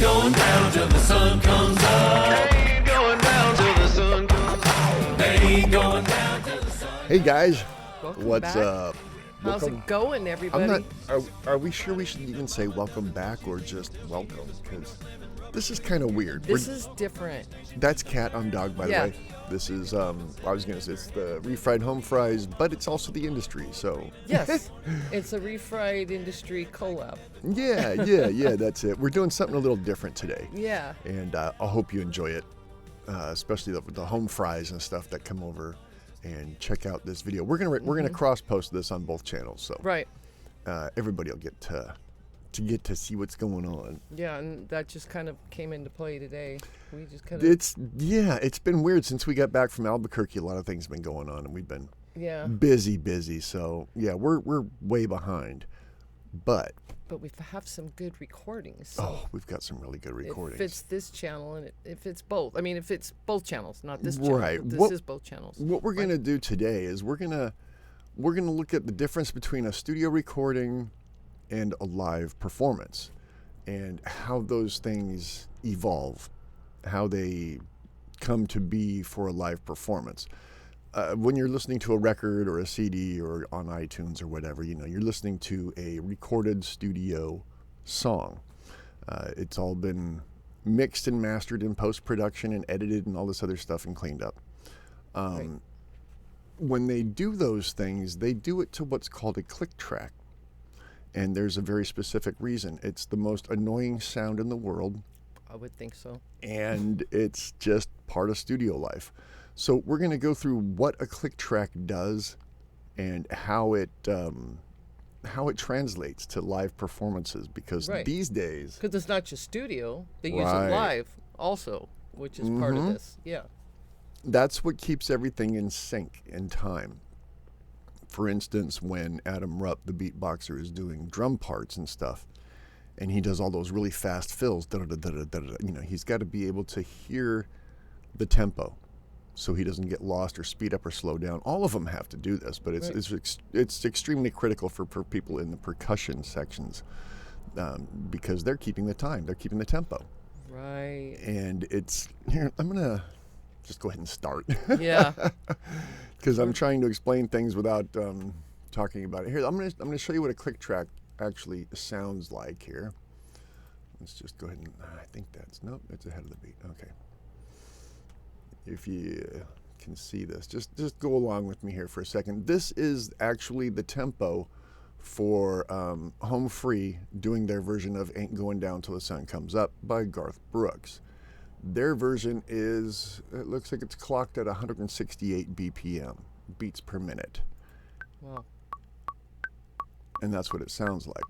going down till the sun comes up. Ain't going down till the sun comes up. They ain't going down till the sun. Hey guys, Welcome what's back. up? How's Welcome. it going, everybody? I'm not. Are we sure we should even say welcome back or just welcome? Because this is kind of weird. This is different. That's Cat. I'm Dog, by Yeah. the way. This is I was gonna say it's the refried home fries, but it's also the industry. So Yes, it's a refried industry collab. yeah. That's it. We're doing something a little different today, Yeah. and I hope you enjoy it, especially the home fries and stuff that come over and check out this video. We're gonna cross post this on both channels, so Right. Everybody will get to see what's going on. Yeah, and that just kind of came into play today. We just kind of. It's been weird since we got back from Albuquerque. A lot of things have been going on, and we've been busy. So yeah, we're way behind, but But we have some good recordings. So we've got some really good recordings. It fits this channel, and it fits both. I mean, it fits both channels, not this channel. Right. But this is both channels. What we're gonna do today is we're gonna look at the difference between a studio recording and a live performance, and how those things evolve, how they come to be for a live performance. When you're listening to a record or a CD or on iTunes or whatever, you're listening to a recorded studio song. It's all been mixed and mastered in post-production and edited and all this other stuff and cleaned up. Right. When they do those things, they do it to what's called a click track. And there's a very specific reason. It's the most annoying sound in the world, I would think so. and it's just part of studio life. So we're going to go through what a click track does and how it translates to live performances, because Right. these days, Because it's not just studio; they use Right. it live also, which is part of this. Yeah. that's what keeps everything in sync in time. For instance, when Adam Rupp, the beatboxer, is doing drum parts and stuff, and he does all those really fast fills, he's got to be able to hear the tempo, so he doesn't get lost or speed up or slow down. All of them have to do this, but it's extremely critical for people in the percussion sections, because they're keeping the time, they're keeping the tempo, Right. and it's here. I'm gonna just go ahead and start. Yeah. Because I'm trying to explain things without talking about it. Here, I'm gonna show you what a click track actually sounds like here. Let's just go ahead and, I think nope, it's ahead of the beat. Okay. If you can see this, just go along with me here for a second. This is actually the tempo for Home Free doing their version of Ain't Going Down Till the Sun Comes Up by Garth Brooks. Their version it looks like it's clocked at 168 BPM, beats per minute. Wow. And that's what it sounds like.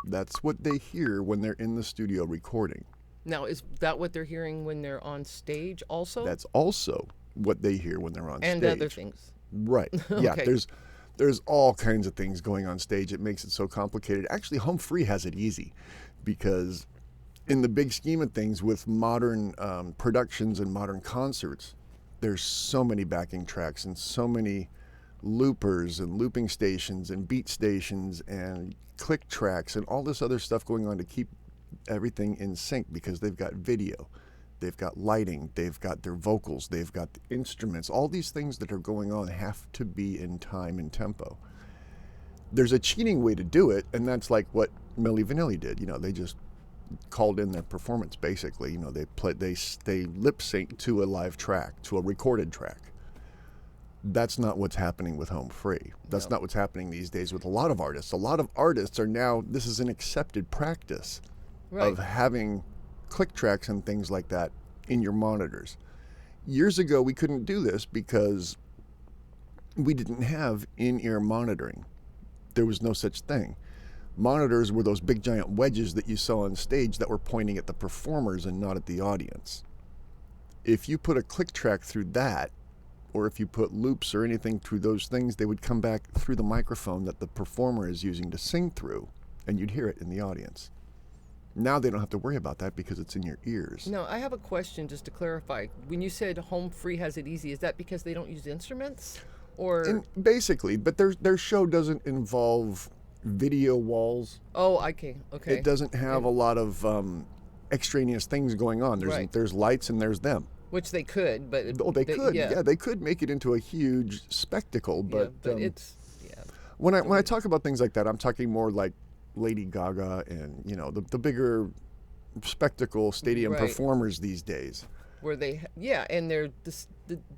That's what they hear when they're in the studio recording. Now, is that what they're hearing when they're on stage also? That's also what they hear when they're on and stage. other things. Right. Yeah, Okay. there's all kinds of things going on stage. It makes it so complicated. Actually, Home Free has it easy, because in the big scheme of things, with modern productions and modern concerts, there's so many backing tracks and so many loopers and looping stations and beat stations and click tracks and all this other stuff going on to keep everything in sync, because they've got video, they've got lighting, they've got their vocals, they've got the instruments. All these things that are going on have to be in time and tempo. There's a cheating way to do it, and that's like what Milli Vanilli did. They just called in their performance, basically. They lip sync to a live track, to a recorded track. That's not what's happening with Home Free. That's not what's happening these days with a lot of artists. A lot of artists are now, this is an accepted practice of having click tracks and things like that in your monitors. Years ago, we couldn't do this because we didn't have in-ear monitoring. There was no such thing. Monitors were those big giant wedges that you saw on stage that were pointing at the performers and not at the audience. If you put a click track through that, or if you put loops or anything through those things, they would come back through the microphone that the performer is using to sing through, and you'd hear it in the audience. Now they don't have to worry about that because it's in your ears. No, I have a question just to clarify. When you said Home Free has it easy, is that because they don't use instruments? Or Basically, but their show doesn't involve video walls. Oh, okay. It doesn't have a lot of extraneous things going on. Right. There's lights and there's them. Which they could, but They could. Yeah, Yeah, they could make it into a huge spectacle. But, it's when I talk about things like that, I'm talking more like Lady Gaga and the bigger spectacle stadium Right. performers these days. where they and the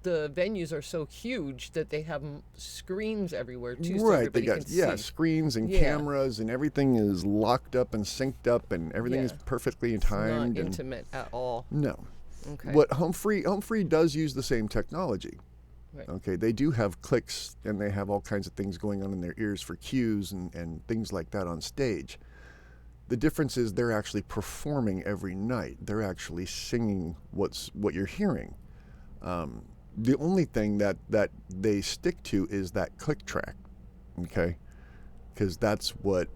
venues are so huge that they have screens everywhere too, so Right, everybody they got can see. screens and Yeah. cameras, and everything is locked up and synced up, and everything is Yeah. perfectly It's not timed. and intimate at all. No. Okay. What Home Free does use the same technology. Right. Okay, they do have clicks, and they have all kinds of things going on in their ears for cues and things like that on stage. The difference is they're actually performing every night. They're actually singing what you're hearing. The only thing that they stick to is that click track, okay? Because that's what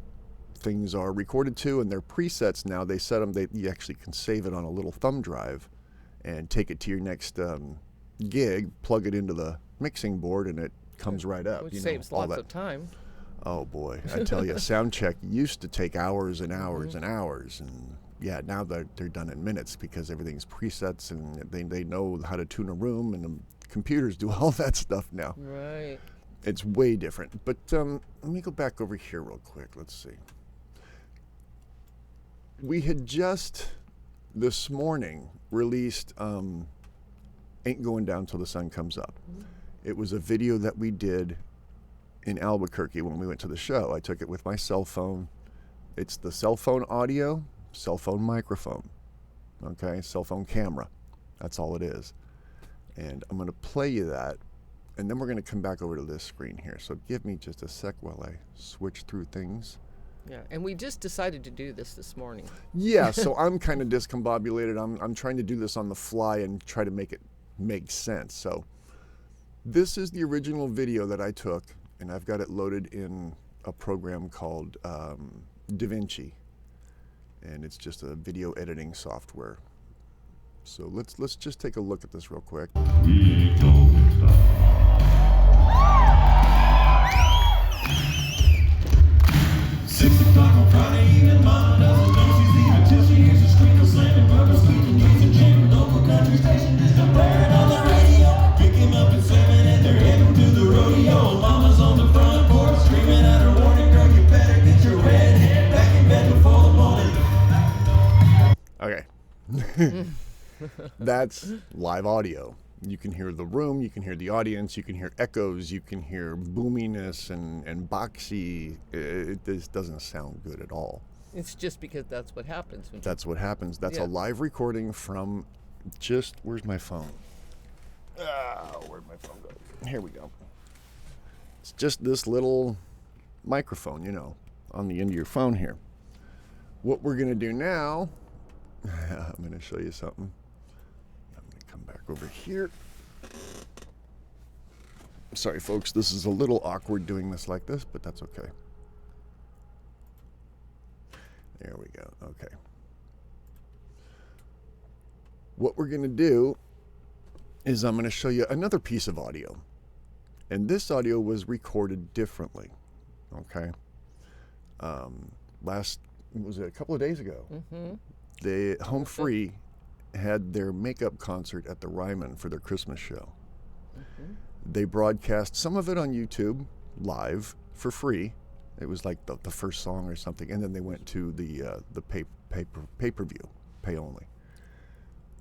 things are recorded to, and their presets now, they set them, you actually can save it on a little thumb drive and take it to your next gig, plug it into the mixing board, and it comes right up. Which saves all lots that. of time. Oh boy, I tell you, sound check used to take hours and hours and hours, and yeah, now they're done in minutes because everything's presets, and they know how to tune a room, and the computers do all that stuff now. Right. It's way different. But let me go back over here real quick. Let's see. We had just this morning released Ain't Going Down Till the Sun Comes Up. It was a video that we did in Albuquerque when we went to the show. I took it with my cell phone. It's the cell phone audio, cell phone microphone, okay, cell phone camera. That's all it is. And I'm going to play you that, and then we're going to come back over to this screen here. So give me just a sec while I switch through things. Yeah, and we just decided to do this morning. Yeah, so I'm kind of discombobulated. I'm trying to do this on the fly and try to make it make sense. So this is the original video that I took, and I've got it loaded in a program called DaVinci, and it's just a video editing software. So let's just take a look at this real quick. Okay. That's live audio. You can hear the room, you can hear the audience, you can hear echoes, you can hear boominess and boxy. It just doesn't sound good at all. It's just because that's what happens. That's what happens. That's Yeah. a live recording from where's my phone? Where'd my phone go? Here we go. It's just this little microphone, on the end of your phone here. What we're going to do now, I'm going to show you something. I'm going to come back over here. Sorry, folks, this is a little awkward doing this like this, but that's okay. There we go. Okay. What we're going to do is I'm going to show you another piece of audio. And this audio was recorded differently. Okay. Was it a couple of days ago? The Home Free had their makeup concert at the Ryman for their Christmas show. They broadcast some of it on YouTube live for free. It was like the first song or something, and then they went to the pay-per-view, pay only.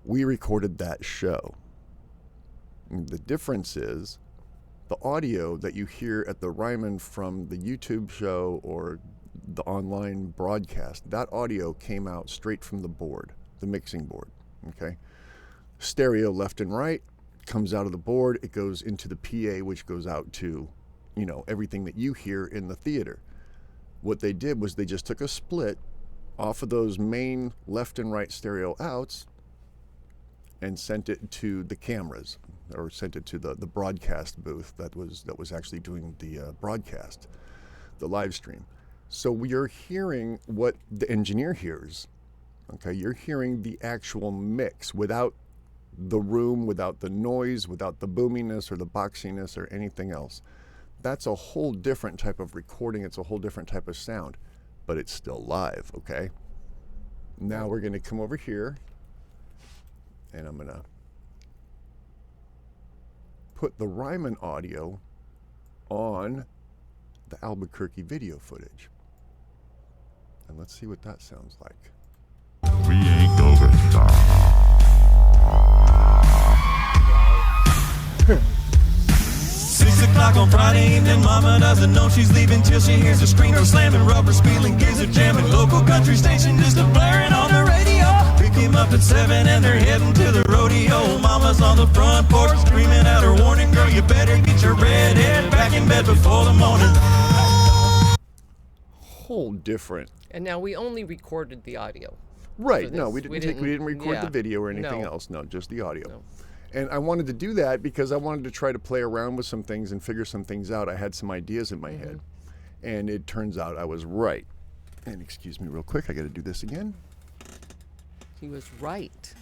We recorded that show. And the difference is the audio that you hear at the Ryman from the YouTube show or the online broadcast, that audio came out straight from the board, the mixing board, okay? Stereo left and right, comes out of the board, it goes into the PA, which goes out to, everything that you hear in the theater. What they did was they just took a split off of those main left and right stereo outs and sent it to the cameras, or sent it to the broadcast booth that was actually doing the broadcast, the live stream. So we are hearing what the engineer hears. Okay, you're hearing the actual mix without the room, without the noise, without the boominess or the boxiness or anything else. That's a whole different type of recording. It's a whole different type of sound, but it's still live, okay? Now we're going to come over here, and I'm going to put the Ryman audio on the Albuquerque video footage. And let's see what that sounds like. We ain't going down. 6 o'clock on Friday evening, mama doesn't know she's leaving till she hears a screamer slamming, rubber squealing, gears are jamming, local country station just a blaring on the radio. Pick him up at 7 and they're heading to the rodeo. Mama's on the front porch screaming out her warning, girl, you better get your red head back in bed before the morning. Whole different. And now we only recorded the audio. Right. for No, this. we didn't record the video or anything No. else. No, just the audio. No. And I wanted to do that because I wanted to try to play around with some things and figure some things out. I had some ideas in my head, and it turns out I was right. And excuse me real quick, I got to do this again. He was right.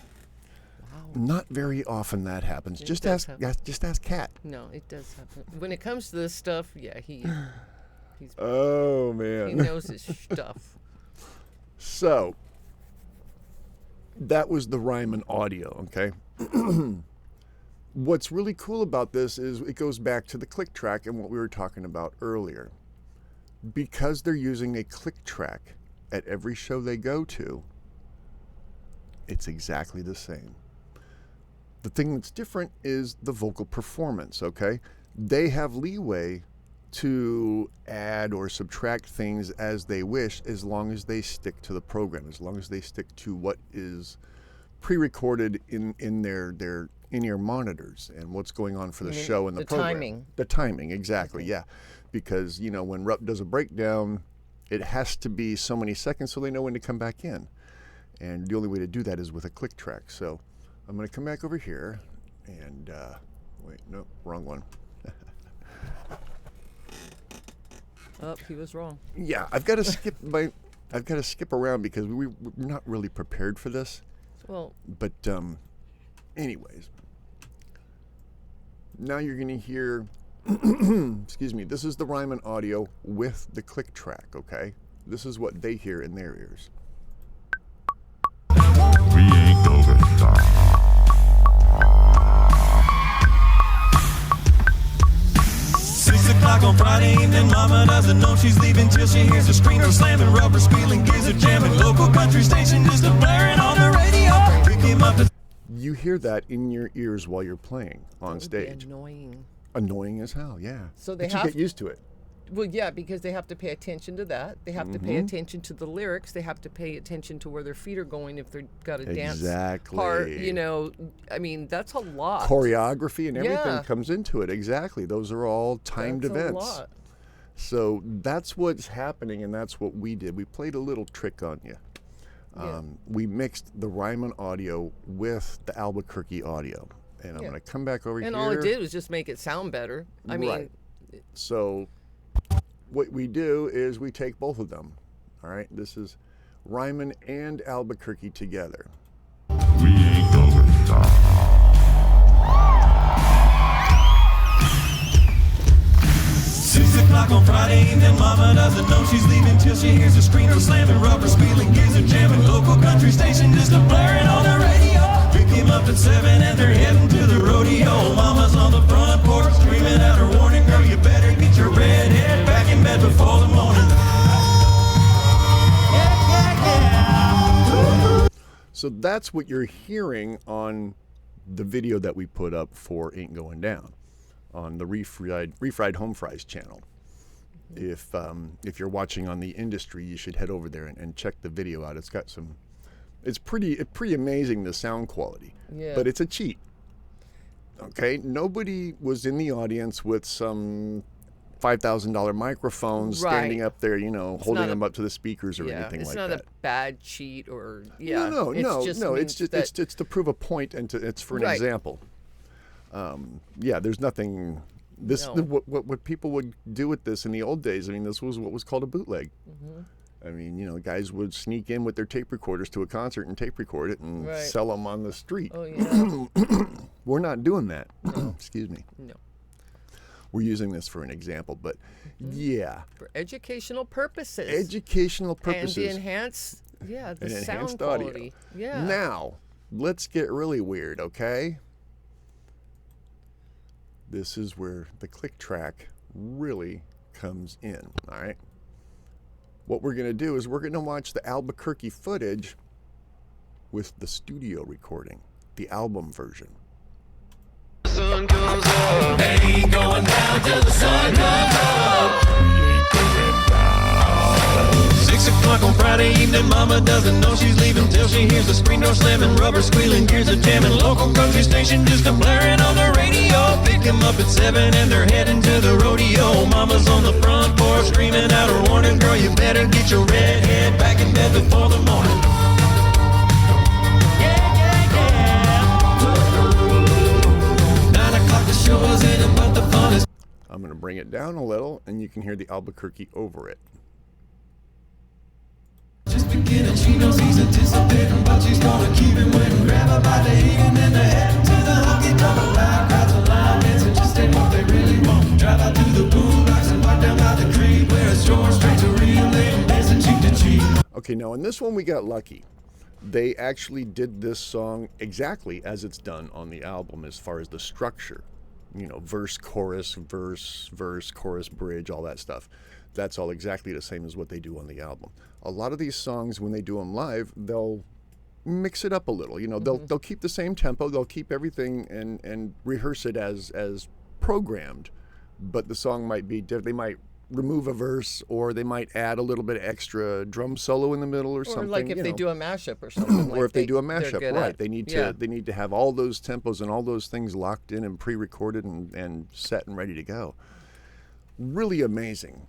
Wow. Not very often that happens. It Just does ask, happen. just ask Kat. No, it does happen. When it comes to this stuff, yeah, he's Oh he man. knows his stuff. So that was the Ryman audio, okay? What's really cool about this is it goes back to the click track and what we were talking about earlier. Because they're using a click track at every show they go to, it's exactly the same. The thing that's different is the vocal performance, okay? They have leeway to add or subtract things as they wish, as long as they stick to the program, as long as they stick to what is pre-recorded in their in-ear monitors and what's going on for the show and the program. timing. The timing, exactly, yeah. Because, you know, when Rupp does a breakdown, it has to be so many seconds so they know when to come back in. And the only way to do that is with a click track. So I'm going to come back over here and, wait, no, wrong one. Oh, he was wrong. Yeah, I've got to skip around because we're not really prepared for this. Well, But anyways, now you're going to hear, excuse me, this is the Ryman audio with the click track, okay? This is what they hear in their ears. We ain't going down. 6 o'clock on Friday evening, mama doesn't know she's leaving till she hears a screamer slamming, rubber squealing, gears are jamming, local country station just a blaring on the radio. Pick him up at You hear that in your ears while you're playing on that would be stage. annoying. Annoying as hell, yeah. So they But you have- get used to it. Well, yeah, because they have to pay attention to that. They have to pay Mm-hmm. attention to the lyrics. They have to pay attention to where their feet are going if they've got a dance Exactly. part. You know, I mean, that's a lot. Choreography and everything Yeah. comes into it. Exactly. Those are all timed That's events. A lot. So that's what's happening, and that's what we did. We played a little trick on you. Yeah. We mixed the Ryman audio with the Albuquerque audio. And I'm Yeah. going to come back over And here. all it did was just make it sound better. I mean, Right. So what we do is we take both of them. All right. This is Ryman and Albuquerque together. We ain't going down. 6 o'clock on Friday evening, mama doesn't know she's leaving till she hears a screamer slamming, rubber squealing, gears are jamming, local country station just a blaring on the radio. Pick him up at 7 and they're heading to the rodeo. Mama's on the front porch screaming out her warning, girl, you better get your red head back in bed before the morning. So that's what you're hearing on the video that we put up for Ain't Going Down on the Refried Home Fries channel. If you're watching on the industry, you should head over there and check the video out. It's got some, it's pretty amazing, the sound quality. Yeah. But it's a cheat. Okay, nobody was in the audience with some $5,000 microphones standing Right. up there, you know, holding not them a- up to the speakers or yeah, anything it's like not that. a bad cheat or yeah. No, it's just no. means that- It's to prove a point and it's for an Right. example. Yeah, there's nothing. This No. what people would do with this in the old days. I mean, this was what was called a bootleg. I mean, you know, guys would sneak in with their tape recorders to a concert and tape record it and Right. sell them on the street. Oh yeah. We're not doing that. Excuse me. No. we're using this for an example, but yeah, For educational purposes. educational purposes. And to enhance, the and sound enhanced quality. audio. Yeah. Now, let's get really weird, okay? This is where the click track really comes in, all right? What we're going to do is we're going to watch the Albuquerque footage with the studio recording, the album version. The sun comes up. Hey, going down till the sun comes up. 6 o'clock on Friday evening, mama doesn't know she's leaving till she hears the screen door slamming, rubber squealing, gears are jamming, local country station just a blaring on the radio. Pick 'em up at 7 and they're heading to the rodeo. Mama's on the front porch screaming out her warning, girl, you better get your red head back in bed before the morning. Yeah, yeah, yeah. 9 o'clock the show is in, but the fun is. I'm going to bring it down a little, and you can hear the Albuquerque over it. Just beginning, she knows he's anticipating, but she's gonna keep him waiting. Grab her by the hand and then they're heading to the honky tonk. A loud crowds of line dancing, just ain't what they really want. Drive out to the boondocks and walk down by the creek, where it's short straight to real late, dancing cheek to cheek. Okay, now in this one we got lucky. They actually did this song exactly as it's done on the album as far as the structure. You know, verse, chorus, chorus, bridge, all that stuff. That's all exactly the same as what they do on the album. A lot of these songs, when they do them live, they'll mix it up a little. You know, they'll keep the same tempo, they'll keep everything and rehearse it as programmed. But the song might be different. They might remove a verse, or they might add a little bit of extra drum solo in the middle or something. Or like if you they know. do a mashup or something. Or if they do a they're mashup, good right? at. They need to Yeah. they need to have all those tempos and all those things locked in and pre-recorded and set and ready to go. Really amazing.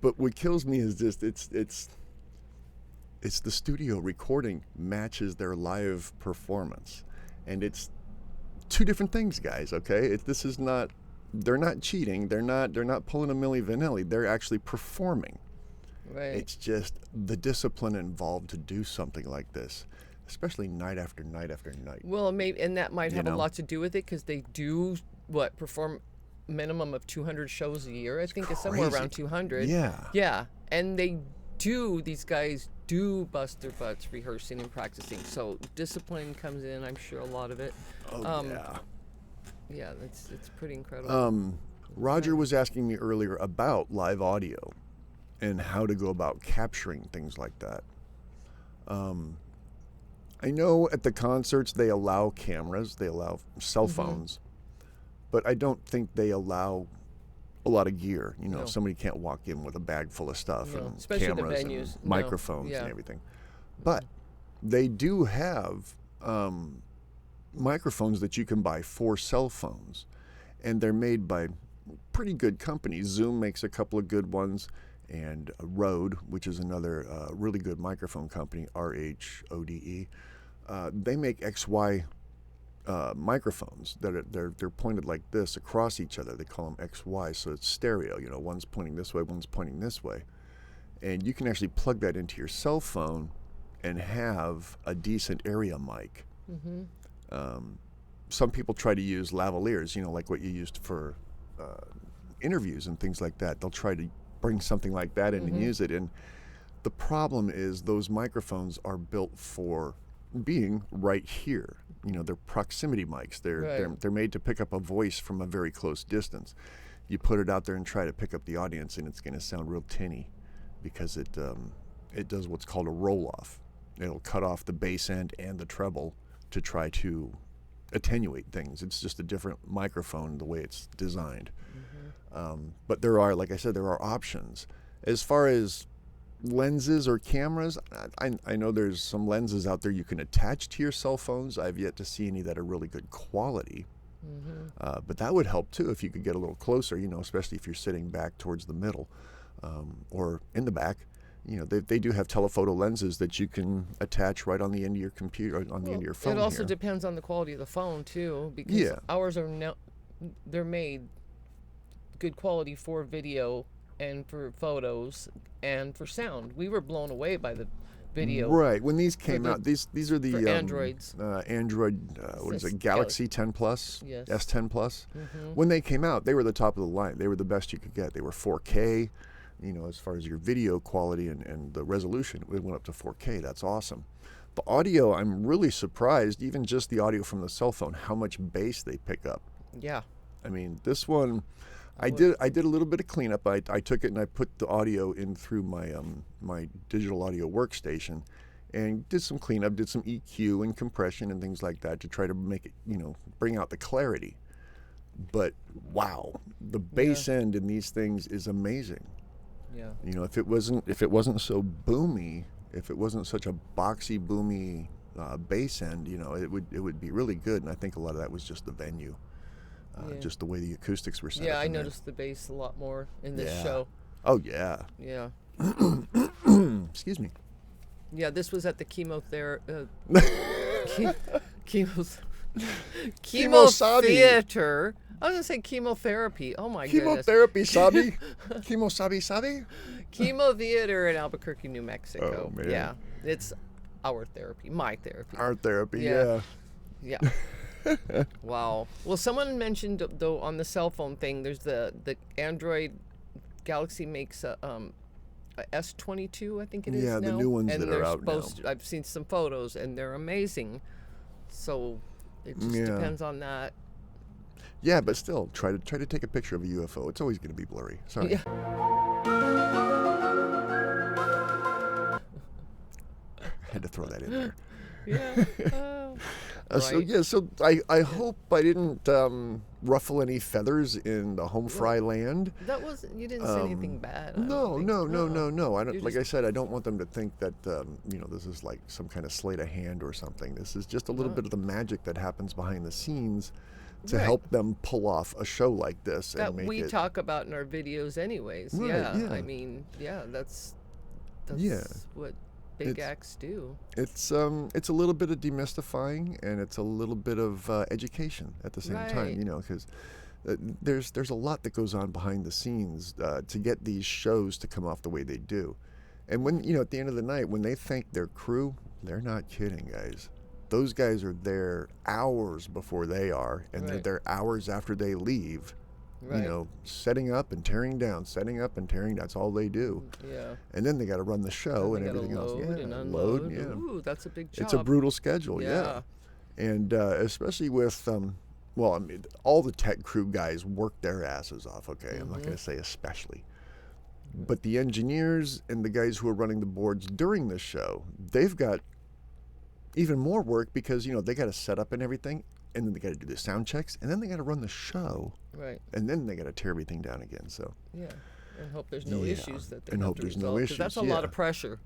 But what kills me is just it's the studio recording matches their live performance, and it's two different things, guys. Okay, this is not. They're not cheating. They're not pulling a Milli Vanilli. They're actually performing. Right. It's just the discipline involved to do something like this, especially night after night after night. Well, maybe, and that might have a know? lot to do with it because they do perform minimum of 200 shows a year. I think it's somewhere crazy. around 200. Yeah. Yeah, and these guys do bust their butts rehearsing and practicing. So discipline comes in. I'm sure a lot of it. Oh yeah. Yeah, it's pretty incredible. Roger was asking me earlier about live audio and how to go about capturing things like that. I know at the concerts they allow cameras, they allow cell phones, but I don't think they allow a lot of gear. You know, No. somebody can't walk in with a bag full of stuff No, and especially the cameras venues. and No. microphones Yeah. and everything. But they do have microphones that you can buy for cell phones, and they're made by pretty good companies. Zoom makes a couple of good ones, and Rode, which is another really good microphone company, RHODE. They make XY microphones that they're pointed like this across each other. They call them XY, so it's stereo. You know, one's pointing this way, one's pointing this way, and you can actually plug that into your cell phone and have a decent area mic. Some people try to use lavaliers, you know, like what you used for interviews and things like that. They'll try to bring something like that in and use it. And the problem is those microphones are built for being right here. You know, they're proximity mics. They're made to pick up a voice from a very close distance. You put it out there and try to pick up the audience, and it's going to sound real tinny because it does what's called a roll-off. It'll cut off the bass end and the treble to try to attenuate things. It's just a different microphone the way it's designed. But there are, like I said, there are options. As far as lenses or cameras, I know there's some lenses out there you can attach to your cell phones. I've yet to see any that are really good quality. But that would help too if you could get a little closer, you know, especially if you're sitting back towards the middle or in the back. You know, they do have telephoto lenses that you can attach right on the end of your computer, on the end of your phone. It also here. depends on the quality of the phone too, because Yeah. ours are they're made good quality for video and for photos and for sound. We were blown away by video. Right. When these came the- out, these are the for Androids. Android. What is Yes, it? Galaxy 10 Plus. Yes. S10 Plus. When they came out, they were the top of the line. They were the best you could get. They were 4K. You know, as far as your video quality and the resolution, it went up to 4K. That's awesome. The audio, I'm really surprised. Even just the audio from the cell phone, how much bass they pick up. Yeah. I mean, this one, I did a little bit of cleanup. I took it and I put the audio in through my my digital audio workstation, and did some cleanup, did some EQ and compression and things like that to try to make it, you know, bring out the clarity. But wow, the bass end in these things is amazing. Yeah. You know, if it wasn't so boomy, if it wasn't such a boxy, boomy bass end, you know, it would be really good. And I think a lot of that was just the venue. Just the way the acoustics were set up. Yeah, I in there. noticed the bass a lot more in this Yeah. show. Oh yeah. Yeah. Excuse me. Yeah, this was at the Kimo Kimo-sabi. Theater. I was gonna say chemotherapy. Oh my goodness. Chemotherapy, sabi. Chemo, sabi. Kimo Theater in Albuquerque, New Mexico. Oh, man. Yeah, it's our therapy, my therapy. Art therapy. Yeah. Yeah. Yeah. Wow. Well, someone mentioned though on the cell phone thing. There's the Android Galaxy makes a S22, I think it is Yeah, now. the new ones and that are they're out now. supposed to- I've seen some photos and they're amazing. So it just Yeah. depends on that. Yeah, but still, try to take a picture of a UFO. It's always going to be blurry. Sorry. Yeah. Had to throw that in there. Yeah. So Right. yeah, so I hope I didn't ruffle any feathers in the home fry land. That was you didn't say anything bad. I don't No. think. No. I don't. You're Like just- I said, I don't want them to think that you know, this is like some kind of sleight of hand or something. This is just a little bit of the magic that happens behind the scenes to Right. help them pull off a show like this That and make we it. talk about in our videos anyways. Right, yeah. I mean, yeah, that's Yeah. what big It's- acts do. It's a little bit of demystifying and it's a little bit of education at the same time, Right. you know, because there's a lot that goes on behind the scenes to get these shows to come off the way they do. And when, you know, at the end of the night, when they thank their crew, they're not kidding, guys. Those guys are there hours before they are, and they're Right. there hours after they leave. Right. You know, setting up and tearing down, setting up and tearing. That's all they do. Yeah. And then they got to run the show They and gotta everything else. load Yeah, and unload. load. Yeah, Ooh, that's a big job. it's a brutal schedule. Yeah, and especially with well, I mean, all the tech crew guys work their asses off. Okay, I'm not going to say especially, but the engineers and the guys who are running the boards during the show, they've got even more work because, you know, they got to set up and everything, and then they got to do the sound checks, and then they got to run the show, Right. and then they got to tear everything down again. So, Yeah. And hope there's no Yeah, issues that they and have hope to there's no resolve, 'cause that's a issues, lot yeah. of pressure.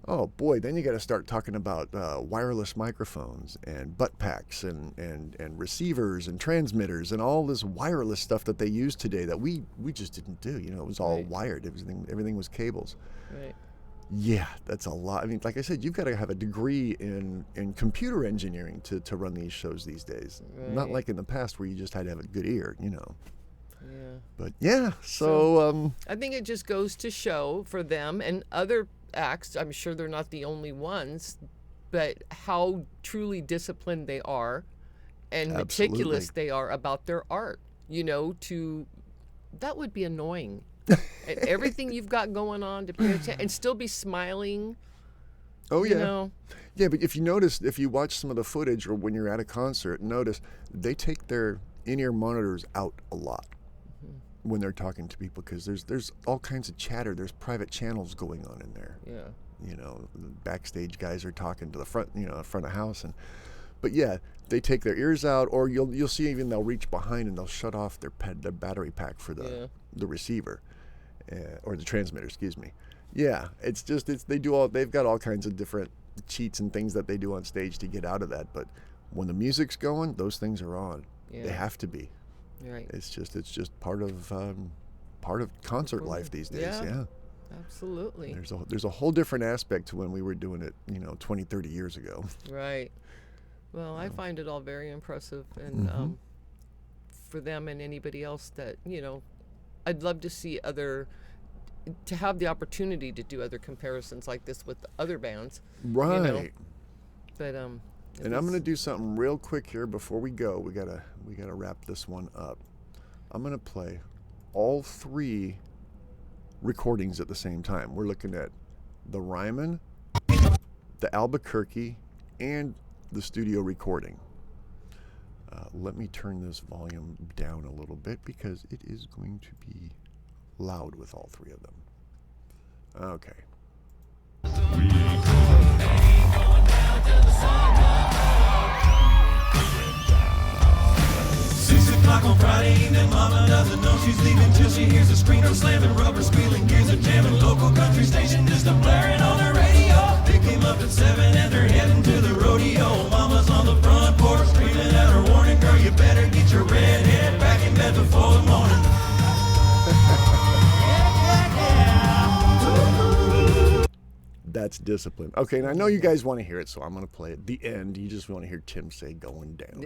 oh boy, then you got to start talking about wireless microphones and butt packs and receivers and transmitters and all this wireless stuff that they use today that we just didn't do. You know, it was all Right. wired. Everything was cables. Right. Yeah, that's a lot. I mean, like I said, you've got to have a degree in computer engineering to run these shows these days. Not Right. like in the past where you just had to have a good ear, you know. Yeah. But yeah, so I think it just goes to show for them and other acts, I'm sure they're not the only ones, but how truly disciplined they are and meticulous Absolutely. they are about their art. You know, that would be annoying. And everything you've got going on to pay attention and still be smiling. oh You yeah. know, Yeah, but if you watch some of the footage or when you're at a concert, notice they take their in-ear monitors out a lot when they're talking to people because there's all kinds of chatter. There's private channels going on in there. yeah. You know, the backstage guys are talking to the front, you know, front of house, but yeah, they take their ears out, or you'll see even they'll reach behind and they'll shut off their battery pack for the receiver, or the transmitter, excuse me. Yeah, they've got all kinds of different cheats and things that they do on stage to get out of that. But when the music's going, those things are on. Yeah. They have to be. Right. It's just part of concert life these days. Yeah. Yeah. Absolutely. There's a whole different aspect to when we were doing it, you know, 20, 30 years ago. Right. Well, I find it all very impressive, and for them and anybody else that, you know, I'd love to see other to have the opportunity to do other comparisons like this with other bands. Right. You know? But And I'm gonna do something real quick here before we go. We gotta wrap this one up. I'm gonna play all 3 recordings at the same time. We're looking at the Ryman, the Albuquerque, and the studio recording. Let me turn this volume down a little bit because it is going to be loud with all 3 of them. Okay. 6 o'clock on Friday evening, mama doesn't know she's leaving till she hears a screamer slamming, rubber squealing, gears are jamming, local country station just a blaring on the radio. Pick him up at 7 and they're heading to the rodeo. Mama's on the front porch screaming out her warning, girl, you better get your red head back in bed before the morning. That's discipline. Okay, and I know you guys want to hear it, so I'm going to play it. The end, you just want to hear Tim say "Going Down."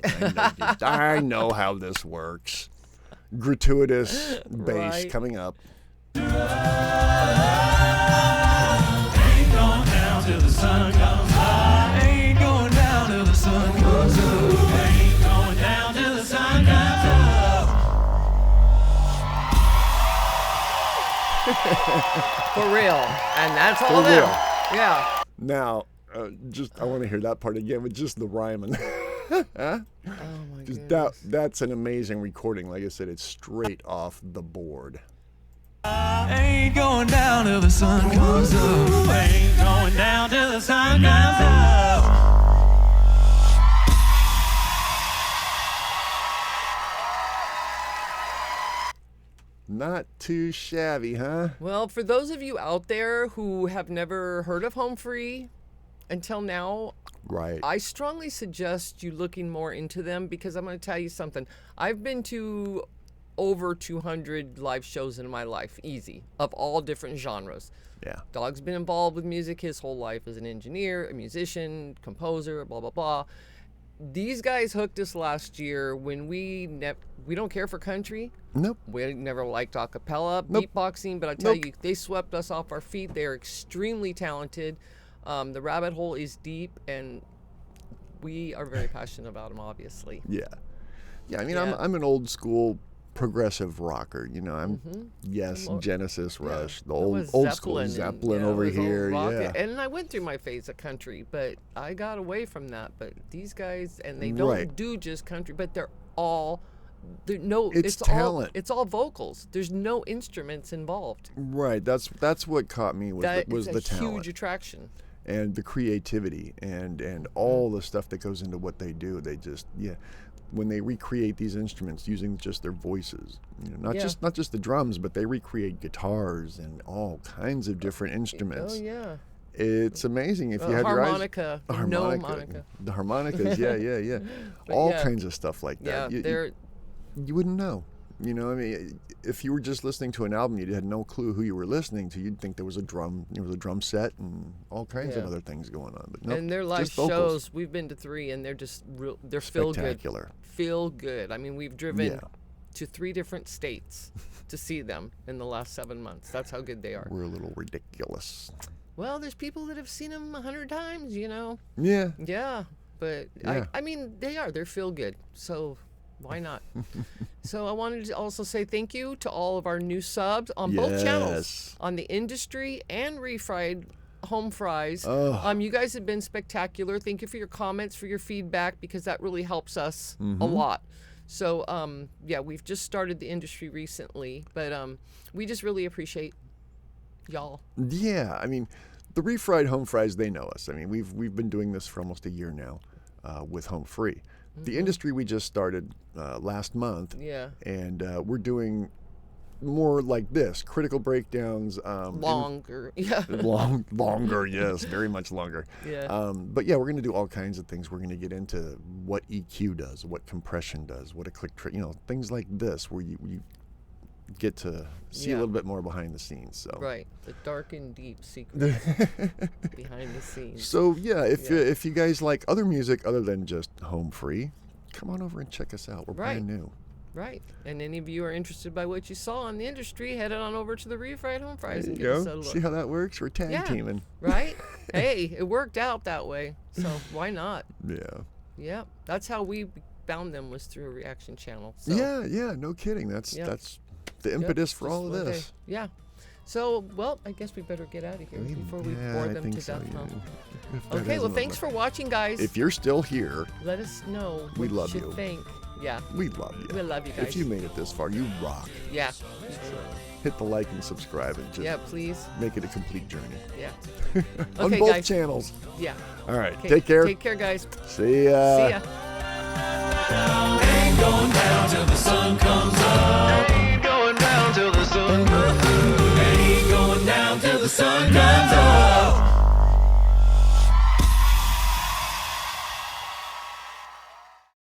I know how this works. Gratuitous bass Right. coming up. Ain't going down till the sun comes up. Ain't going down till the sun comes up. Ain't going down till the sun comes up. For real. And that's all For them. real. Yeah. Now, I want to hear that part again with just the Ryman. Oh my Just goodness. that's an amazing recording. Like I said, it's straight off the board. Ain't going down till the sun comes up. Ain't going down till the sun comes up. Not too shabby, huh? Well, for those of you out there who have never heard of Home Free until now, Right. I strongly suggest you looking more into them because I'm going to tell you something. I've been to over 200 live shows in my life, easy, of all different genres. Yeah. Dog's been involved with music his whole life as an engineer, a musician, composer, blah, blah, blah. These guys hooked us last year when we don't care for country. Nope. We never liked a cappella, Nope. beatboxing, but I tell Nope. you, they swept us off our feet. They are extremely talented. The rabbit hole is deep, and we are very passionate about them, obviously. Yeah. Yeah, I mean, Yeah. I'm an old school progressive rocker, you know. Yes, Well, Genesis, Yeah. Rush, the It old was school Zeppelin and, Zeppelin yeah, it over was old here, rock. yeah. And I went through my phase of country, but I got away from that. But these guys, and they don't Right. do just country, but it's talent. It's all vocals. There's no instruments involved. Right. That's what caught me was That was is the a talent huge attraction. and the creativity and all the stuff that goes into what they do. They just when they recreate these instruments using just their voices, you know, not Yeah. just the drums, but they recreate guitars and all kinds of different instruments. Oh yeah. It's amazing if you had your eyes. Harmonica, The no harmonica, harmonica. the harmonicas, yeah. But All yeah. kinds of stuff like Yeah, that. they're You wouldn't know. You know, I mean, if you were just listening to an album, you had no clue who you were listening to. You'd think there was a drum set and all kinds of Yeah. other things going on. But nope, and their live just vocals. shows. We've been to 3, and they're just they're feel good. Spectacular. Feel good. I mean, we've driven Yeah. to 3 different states to see them in the last 7 months. That's how good they are. We're a little ridiculous. Well, there's people that have seen them 100 times, you know. Yeah. Yeah, but Yeah. I mean, they're feel good. So why not? So I wanted to also say thank you to all of our new subs on both channels, Yes. on the industry and refried home fries. Oh. You guys have been spectacular. Thank you for your comments, for your feedback, because that really helps us Mm-hmm. a lot. So yeah, we've just started the industry recently, but we just really appreciate y'all. Yeah, I mean, the refried home fries, they know us. I mean, we've been doing this for almost a year now with Home Free. The industry we just started last month, Yeah. and we're doing more like this, critical breakdowns. Longer. Yeah. Longer, yes, very much longer. Yeah. But yeah, we're going to do all kinds of things. We're going to get into what EQ does, what compression does, what a click track, things like this, where you get to see a Yeah. little bit more behind the scenes. So. Right. The dark and deep secrets behind the scenes. So yeah, if Yeah. if you guys like other music other than just Home Free, come on over and check us out. We're Right. brand new. Right. And any of you are interested by what you saw in the industry, head on over to the Reef Ride Home Fries There and you give us a go. look. See how that works? We're tag teaming. Right? Hey, it worked out that way. So why not? Yeah. Yeah. That's how we found them, was through a reaction channel. So, Yeah, no kidding. That's the impetus for just all of one day. this. Yeah. So, well, I guess we better get out of here before we bore I them think to so, death. yeah. Huh? If that Okay, well, hasn't thanks for been- watching, guys. If you're still here, Let us know We what love you you. think. Yeah. we love you. We love you guys. If you made it this far, you rock. Yeah. Hit the like and subscribe and just Yeah, please. make it a complete journey. Yeah. On Okay, both guys. channels. Yeah. All right. Okay, Take care. Take care, guys. See ya. See ya. Ain't going down till the sun comes up. Ain't going down till the sun. Ain't going down till the sun comes up.